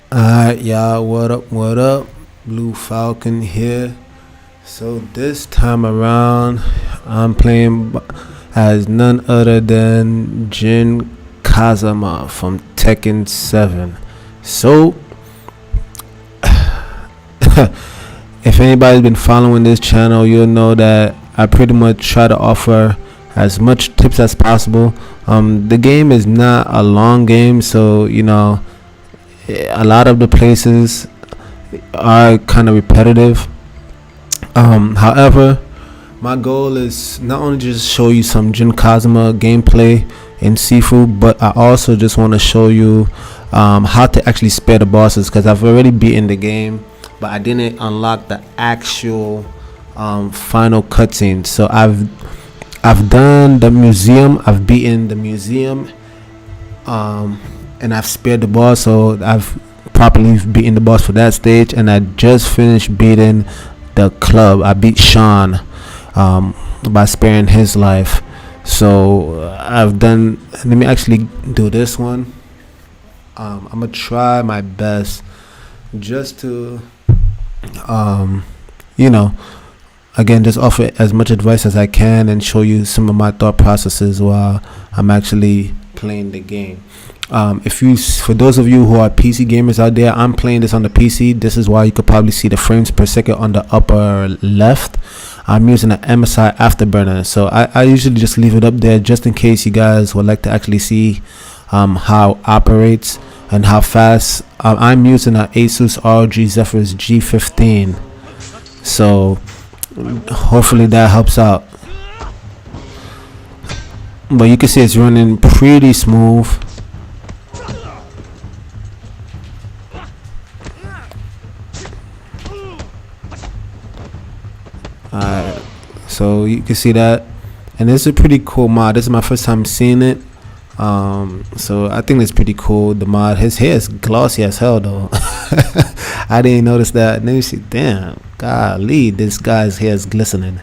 Alright, y'all, what up, what up? Blue Falcon here. So this time around, I'm playing as none other than Jin Kazama from Tekken 7. So, if anybody's been following this channel, you'll know that I pretty much try to offer as much tips as possible. The game is not a long game, so a lot of the places are kind of repetitive. However, my goal is not only just show you some Jin Kazuma gameplay in Sifu, but I also just want to show you how to actually spare the bosses, because I've already beaten the game, but I didn't unlock the actual final cutscene. So I've done the museum, I've beaten the museum, and I've spared the boss, so I've properly beaten the boss for that stage. And I just finished beating the club. I beat Sean by sparing his life. So I've done. Let me actually do this one. I'm gonna try my best just to again, just offer as much advice as I can and show you some of my thought processes while I'm actually playing the game. For those of you who are PC gamers out there, I'm playing this on the PC. This is why you could probably see the frames per second on the upper left. I'm using an MSI Afterburner, so I usually just leave it up there just in case you guys would like to actually see how it operates and how fast. I'm using an Asus ROG Zephyrus G15, so hopefully that helps out. But you can see it's running pretty smooth. Alright, so you can see that, and this is a pretty cool mod. This is my first time seeing it, so I think it's pretty cool. The mod, his hair is glossy as hell though. I didn't notice that. And then you see, damn, golly, this guy's hair is glistening.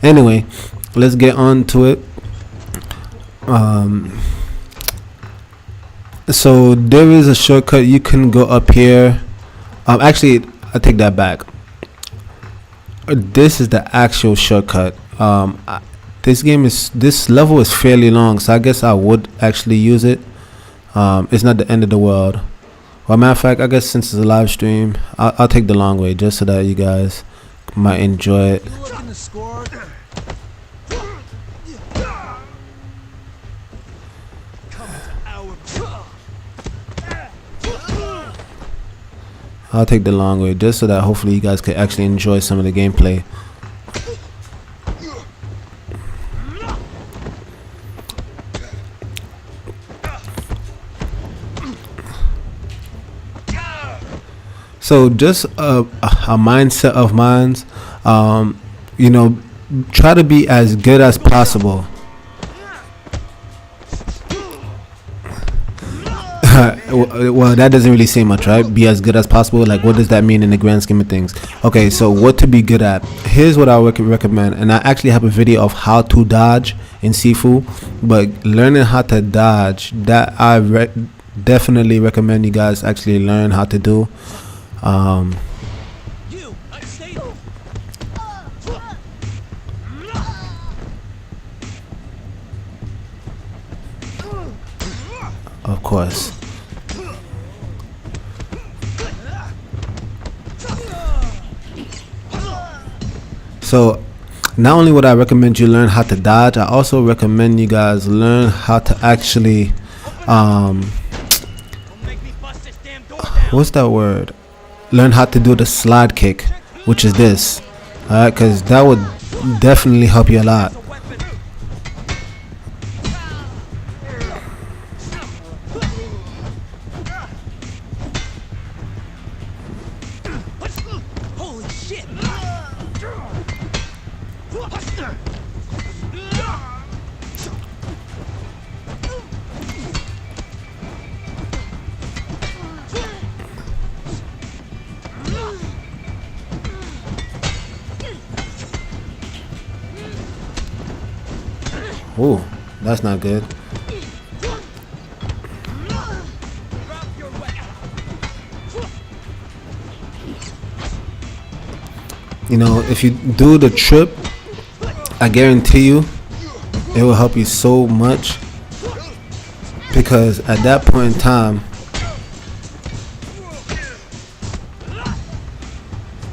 Anyway, let's get on to it. So there is a shortcut. You can go up here. Actually, I take that back. This is the actual shortcut. This level is fairly long, so I guess I would actually use it. It's not the end of the world. Well, matter of fact, I guess since it's a live stream, I'll take the long way just so that you guys might enjoy it. I'll take the long way just so that hopefully you guys can actually enjoy some of the gameplay. So just a mindset of mine, try to be as good as possible. Well, that doesn't really say much, right? Be as good as possible. Like, what does that mean in the grand scheme of things? Okay, so what to be good at? Here's what I would recommend, and I actually have a video of how to dodge in Sifu. But learning how to dodge, that I definitely recommend you guys actually learn how to do. Of course. So not only would I recommend you learn how to dodge, I also recommend you guys learn how to actually what's that word? Learn how to do the slide kick, which is this. Alright, because that would definitely help you a lot. Ooh, that's not good. You know, if you do the trip, I guarantee you it will help you so much, because at that point in time,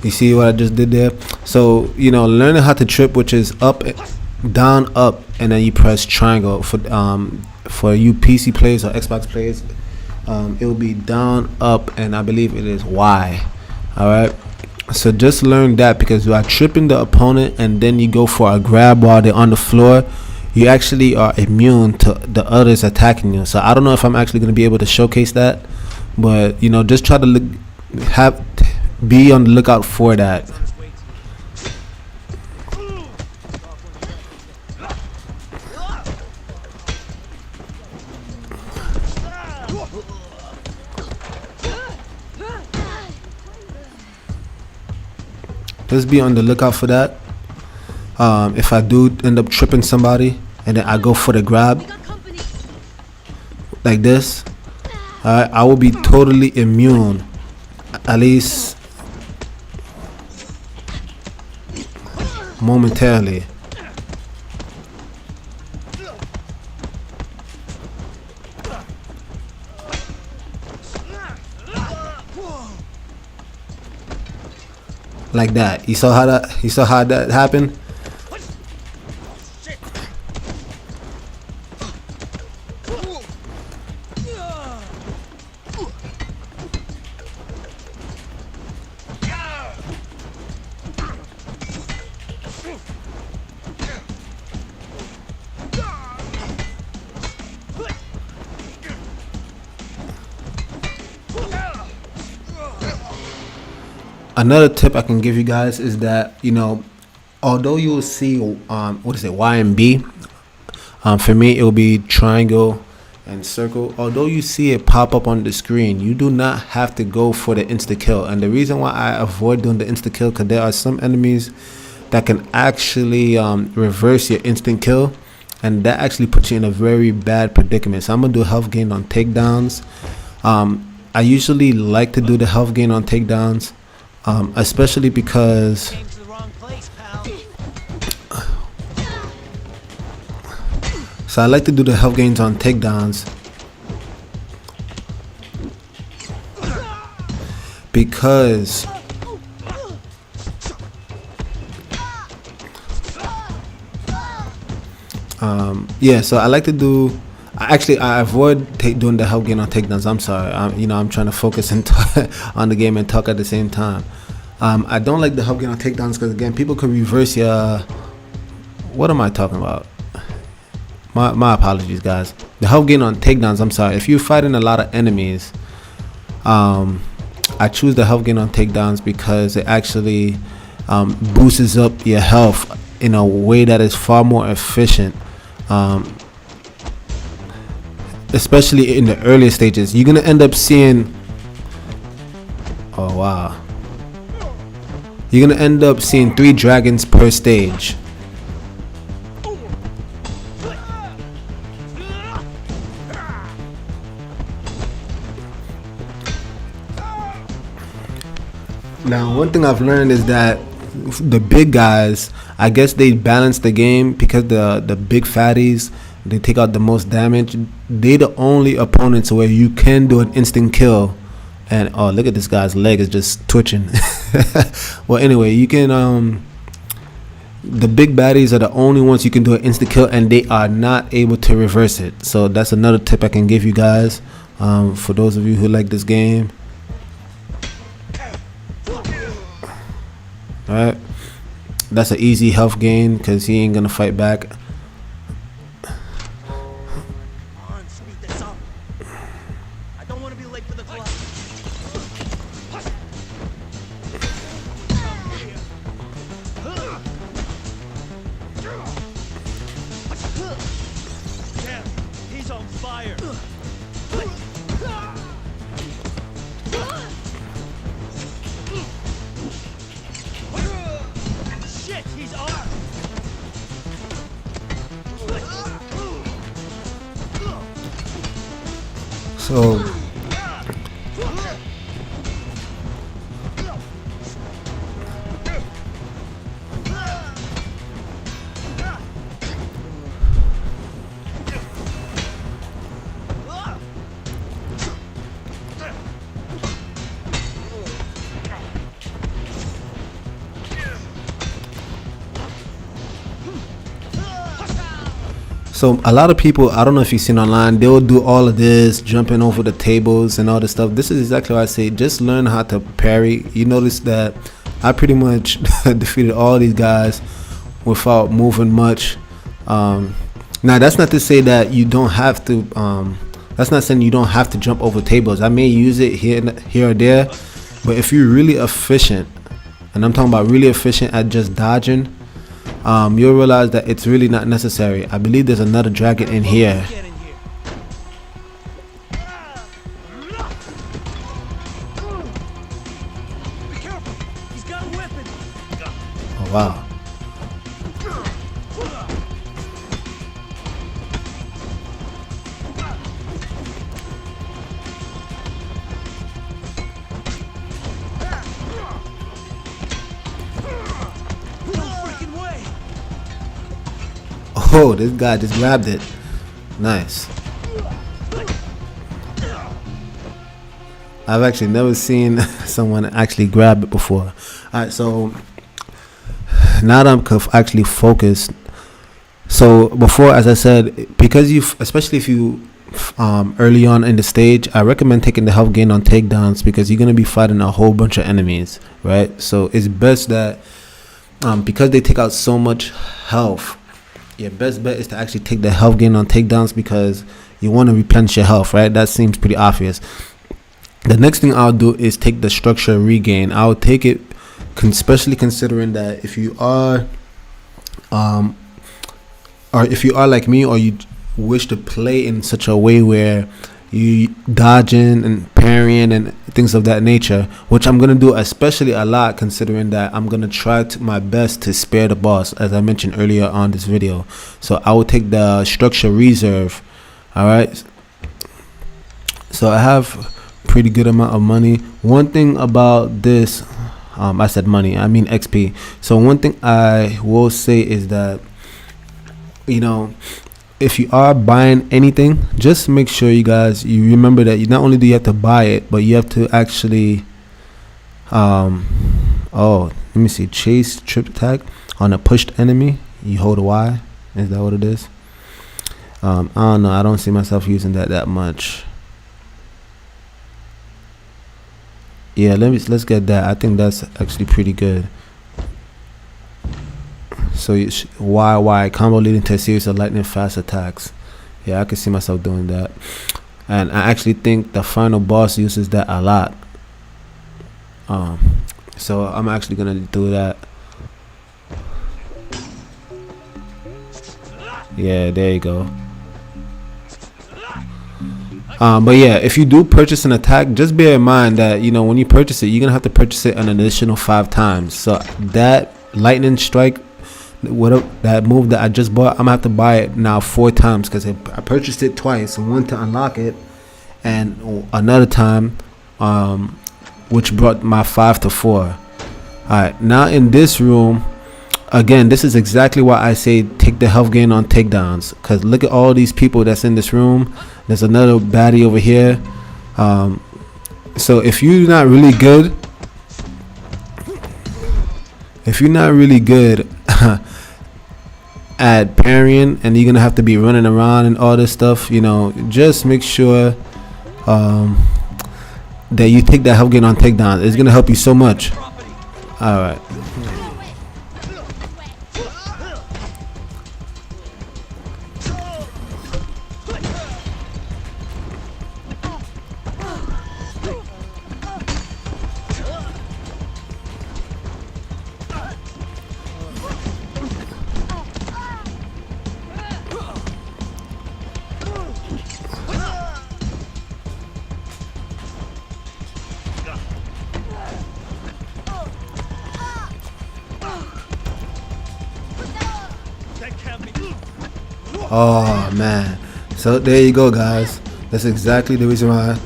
you see what I just did there? So, you know, learning how to trip, which is up, down, up, and then you press triangle. For you PC players or Xbox players, it will be down, up, and I believe it is Y. Alright? So just learn that, because you are tripping the opponent and then you go for a grab while they're on the floor, you actually are immune to the others attacking you. So I don't know if I'm actually going to be able to showcase that, but you know, just try to be on the lookout for that. Just be on the lookout for that. If I do end up tripping somebody and then I go for the grab like this, I will be totally immune, at least momentarily. Like that. You saw how that happened? Another tip I can give you guys is that, you know, although you will see what is it, Y and B, for me it will be triangle and circle. Although you see it pop up on the screen, you do not have to go for the insta kill. And the reason why I avoid doing the insta kill, because there are some enemies that can actually reverse your instant kill, and that actually puts you in a very bad predicament. So I'm gonna do health gain on takedowns. I usually like to do the health gain on takedowns, especially because I like to do the health gains on takedowns because yeah, so I like to do, I avoid doing the health gain on takedowns. I'm sorry, I'm trying to focus and on the game and talk at the same time. I don't like the health gain on takedowns because, again, people could reverse your, what am I talking about? My apologies, guys. The health gain on takedowns, I'm sorry, if you're fighting a lot of enemies, I choose the health gain on takedowns because it actually boosts up your health in a way that is far more efficient. Especially in the earlier stages, you're gonna end up seeing, oh wow, you're gonna end up seeing 3 dragons per stage. Now, one thing I've learned is that the big guys, I guess they balance the game because the big fatties, they take out the most damage. They the only opponents where you can do an instant kill. And oh, look at this guy's leg is just twitching. Well, anyway, you can the big baddies are the only ones you can do an instant kill, and they are not able to reverse it. So that's another tip I can give you guys, for those of you who like this game. Alright, that's an easy health gain because he ain't gonna fight back. So So a lot of people, I don't know if you've seen online, they'll do all of this, jumping over the tables and all this stuff. This is exactly what I say. Just learn how to parry. You notice that I pretty much defeated all these guys without moving much. Now that's not to say that you don't have to. That's not saying you don't have to jump over tables. I may use it here or there, but if you're really efficient, and I'm talking about really efficient at just dodging, you'll realize that it's really not necessary. I believe there's another dragon in here. Oh wow. Oh, this guy just grabbed it. Nice. I've actually never seen someone actually grab it before. Alright, so now that I'm actually focused. So before, as I said, because especially if you early on in the stage, I recommend taking the health gain on takedowns, because you're gonna be fighting a whole bunch of enemies, right? So it's best that because they take out so much health, your best bet is to actually take the health gain on takedowns, because you want to replenish your health, right? That seems pretty obvious. The next thing I'll do is take the structure regain. I'll take it, especially considering that if you are like me, or you wish to play in such a way where you dodging and parrying and things of that nature, which I'm gonna do especially a lot, considering that I'm gonna try my best to spare the boss, as I mentioned earlier on this video. So I will take the structure reserve. All right, so I have pretty good amount of money. One thing about this, I said money, I mean XP. So one thing I will say is that, you know, if you are buying anything, just make sure you remember that you not only do you have to buy it, but you have to actually oh, let me see, chase trip attack on a pushed enemy. You hold Y. Is that what it is? I don't know. I don't see myself using that much. Yeah, let's get that. I think that's actually pretty good. So Y combo leading to a series of lightning fast attacks. Yeah, I can see myself doing that. And I actually think the final boss uses that a lot. So I'm actually gonna do that. Yeah, there you go. But yeah, if you do purchase an attack, just bear in mind that, you know, when you purchase it, you're gonna have to purchase it an additional 5 times. So that lightning strike, that move that I just bought, I'm gonna have to buy it now 4 times, because I purchased it twice. One to unlock it, and another time, which brought my 5 to 4. Alright, now in this room, again, this is exactly why I say take the health gain on takedowns, because look at all these people that's in this room. There's another baddie over here. So if you're not really good, at parrying, and you're gonna have to be running around and all this stuff, you know, just make sure that you take that health gain on takedown. It's gonna help you so much. All right. Oh man, so there you go, guys. That's exactly the reason why.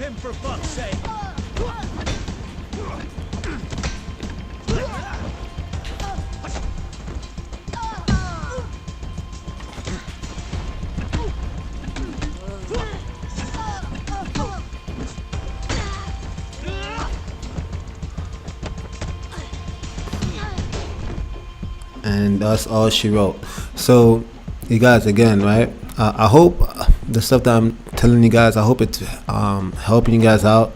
him for fuck's sake. And that's all she wrote. So you guys, again, right, I hope the stuff that I'm telling you guys, I hope it's helping you guys out.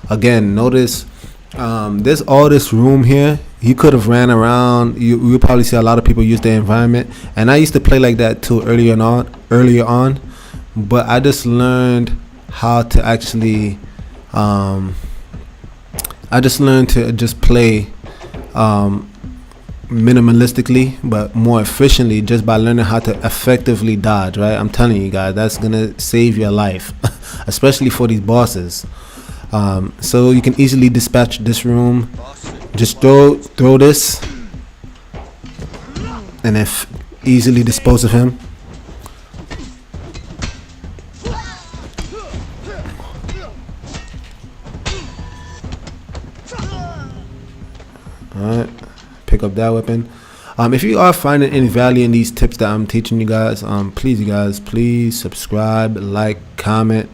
Again, notice there's all this room here. You could have ran around. You'll probably see a lot of people use the environment, and I used to play like that too earlier on, but I just learned how to actually play minimalistically but more efficiently, just by learning how to effectively dodge, right? I'm telling you guys, that's gonna save your life especially for these bosses. So you can easily dispatch this room. Just throw this and then easily dispose of him. Alright, pick up that weapon. If you are finding any value in these tips that I'm teaching you guys, please subscribe, like, comment,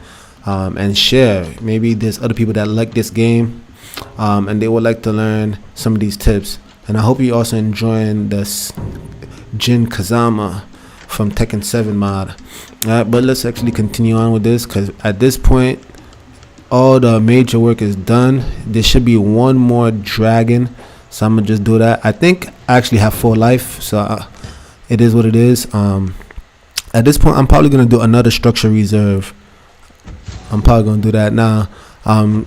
and share. Maybe there's other people that like this game, and they would like to learn some of these tips. And I hope you also enjoying this Jin Kazama from Tekken 7 mod. Alright, but let's actually continue on with this, because at this point all the major work is done. There should be one more dragon, so I'm gonna just do that. I think I actually have 4 life, so it is what it is. At this point I'm probably gonna do another structure reserve. I'm probably gonna do that now.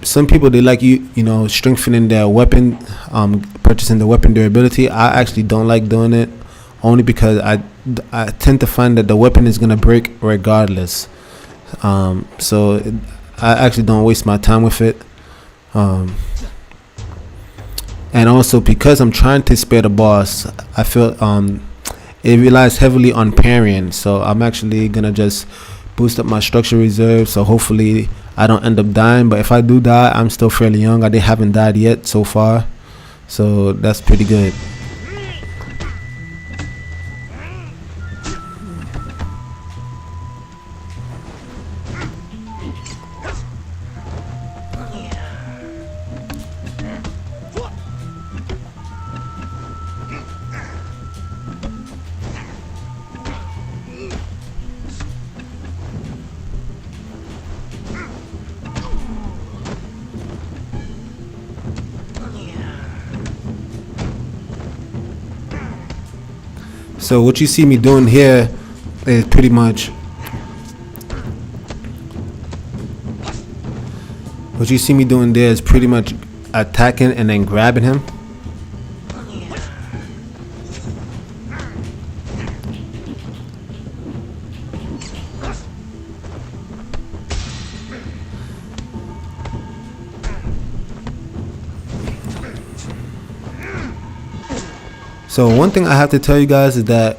Some people, they like you know, strengthening their weapon, purchasing the weapon durability. I actually don't like doing it, only because I tend to find that the weapon is gonna break regardless. So I actually don't waste my time with it. And also because I'm trying to spare the boss, I feel it relies heavily on parrying. So I'm actually gonna just boost up my structure reserve, so hopefully I don't end up dying. But if I do die, I'm still fairly young. I haven't died yet so far, so that's pretty good. So what you see me doing here is pretty much attacking and then grabbing him. So one thing I have to tell you guys is that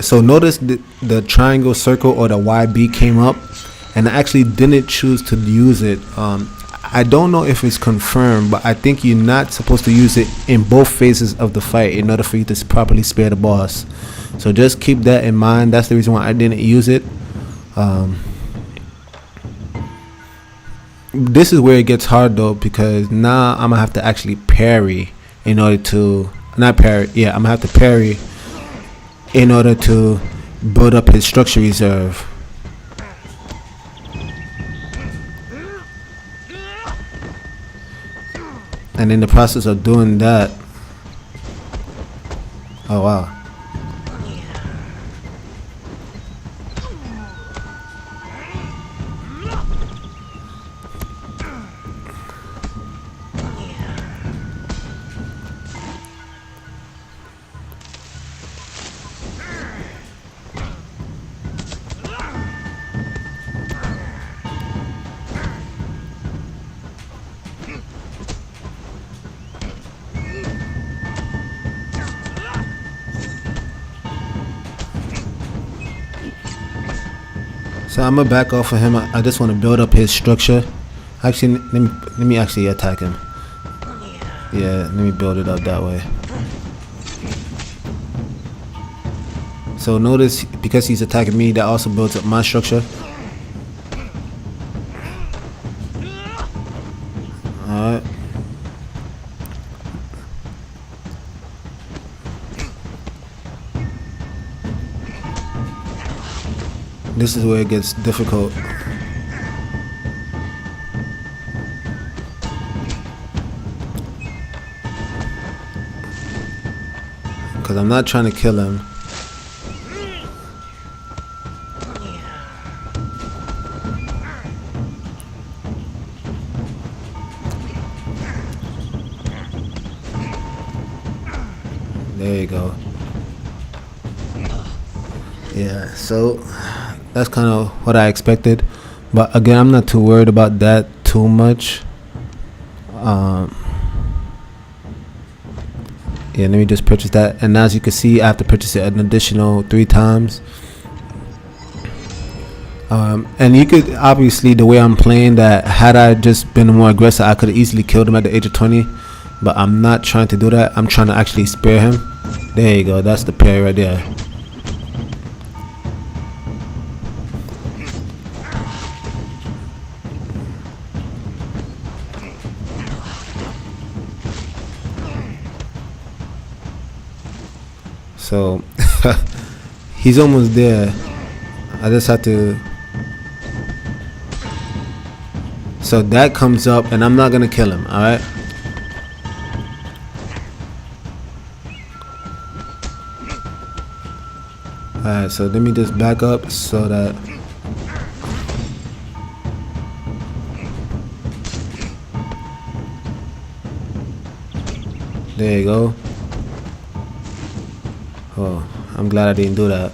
so notice the triangle, circle, or the YB came up, and I actually didn't choose to use it. I don't know if it's confirmed, but I think you're not supposed to use it in both phases of the fight in order for you to properly spare the boss. So just keep that in mind. That's the reason why I didn't use it. This is where it gets hard though, because now I'm gonna have to actually parry in order to I'm gonna have to parry in order to build up his structure reserve. And in the process of doing that, oh wow. So I'm gonna back off of him. I just want to build up his structure Actually, let me actually attack him. Yeah, let me build it up that way. So notice, because he's attacking me, that also builds up my structure. Alright. This is where it gets difficult. Because I'm not trying to kill him. There you go. Yeah, so that's kind of what I expected. But again, I'm not too worried about that too much. Yeah, let me just purchase that. And as you can see, I have to purchase it an additional 3 times. And you could obviously, the way I'm playing, that had I just been more aggressive, I could have easily killed him at the age of 20. But I'm not trying to do that. I'm trying to actually spare him. There you go. That's the parry right there. So he's almost there. I just have to. So that comes up, and I'm not gonna kill him. All right. Alright, so let me just back up so that there you go. Oh, I'm glad I didn't do that.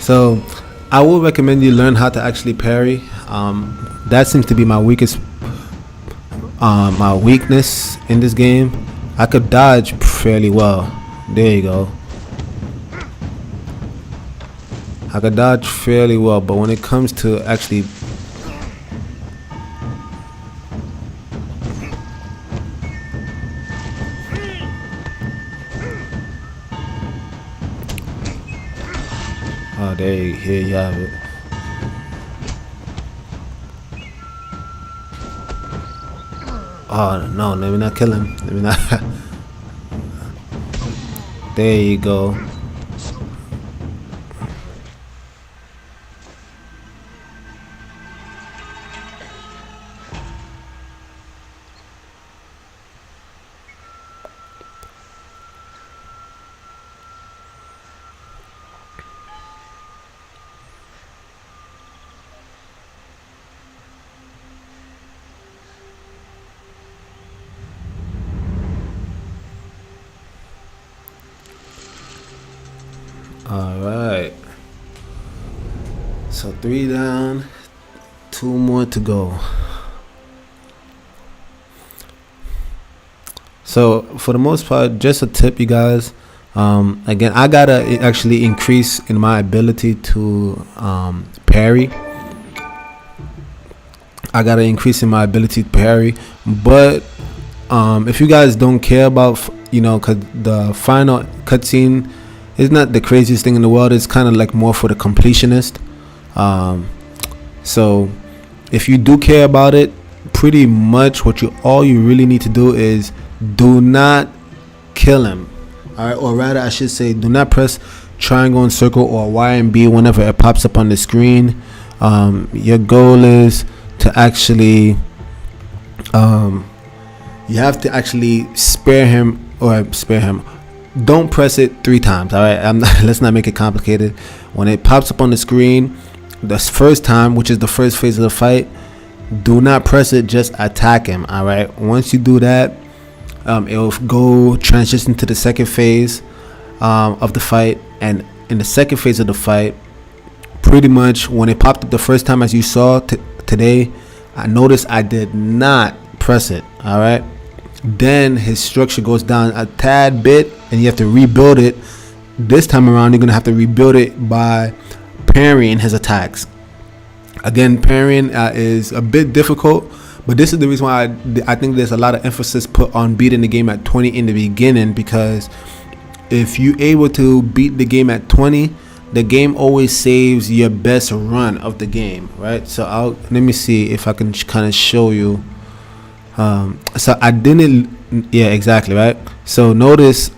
So I would recommend you learn how to actually parry. That seems to be my weakness in this game. I could dodge fairly well. There you go. I could dodge fairly well, but when it comes to actually here you have it. Oh no, let me not kill him. Let me not. There you go. Alright, so 3 down, 2 more to go. So for the most part, just a tip, you guys, again, I gotta actually increase in my ability to parry. I gotta increase in my ability to parry. But if you guys don't care about, you know, cause the final cutscene is not the craziest thing in the world. It's kind of like more for the completionist. So if you do care about it, pretty much all you really need to do is do not kill him. Alright, or rather I should say, do not press triangle and circle or Y and B whenever it pops up on the screen. Your goal is to actually you have to actually spare him. Don't press it 3 times. All right, let's not make it complicated. When it pops up on the screen, the first time, which is the first phase of the fight, do not press it, just attack him. All right, once you do that, it'll go transition to the second phase of the fight. And in the second phase of the fight, pretty much when it popped up the first time, as you saw today, I noticed I did not press it. All right, then his structure goes down a tad bit and you have to rebuild it. This time around you're gonna have to rebuild it by parrying his attacks. Again, parrying is a bit difficult, but this is the reason why I think there's a lot of emphasis put on beating the game at 20 in the beginning, because if you're able to beat the game at 20, the game always saves your best run of the game, right? So let me see if I can kind of show you. So I didn't, yeah, exactly, right? So notice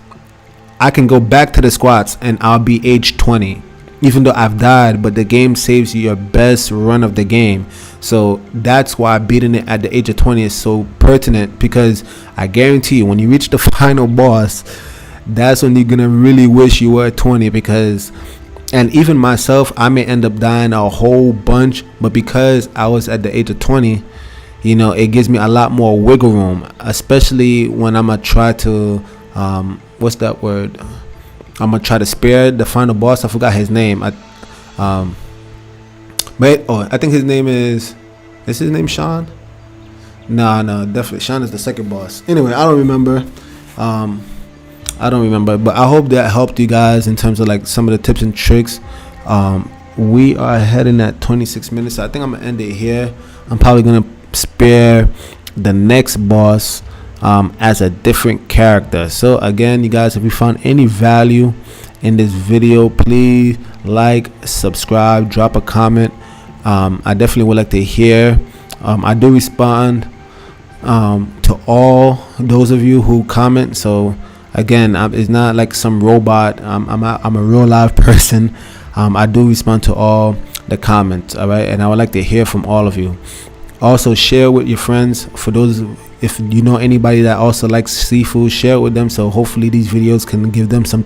I can go back to the squats and I'll be age 20 even though I've died, but the game saves you your best run of the game. So that's why beating it at the age of 20 is so pertinent, because I guarantee you when you reach the final boss, that's when you're gonna really wish you were at 20. Because, and even myself, I may end up dying a whole bunch, but because I was at the age of 20, you know, it gives me a lot more wiggle room, especially when I'm gonna try to what's that word, I'm gonna try to spare the final boss. I forgot his name. But I think his name is his name Sean? No, definitely Sean is the second boss. Anyway, I don't remember, but I hope that helped you guys in terms of like some of the tips and tricks. We are heading at 26 minutes, so I think I'm gonna end it here. I'm probably gonna spare the next boss as a different character. So again, you guys, if you found any value in this video, please like, subscribe, drop a comment. I definitely would like to hear. I do respond to all those of you who comment. So again, it's not like some robot. I'm a real live person. I do respond to all the comments, all right, and I would like to hear from all of you. Also share with your friends. For those, if you know anybody that also likes Sifu, share it with them, so hopefully these videos can give them some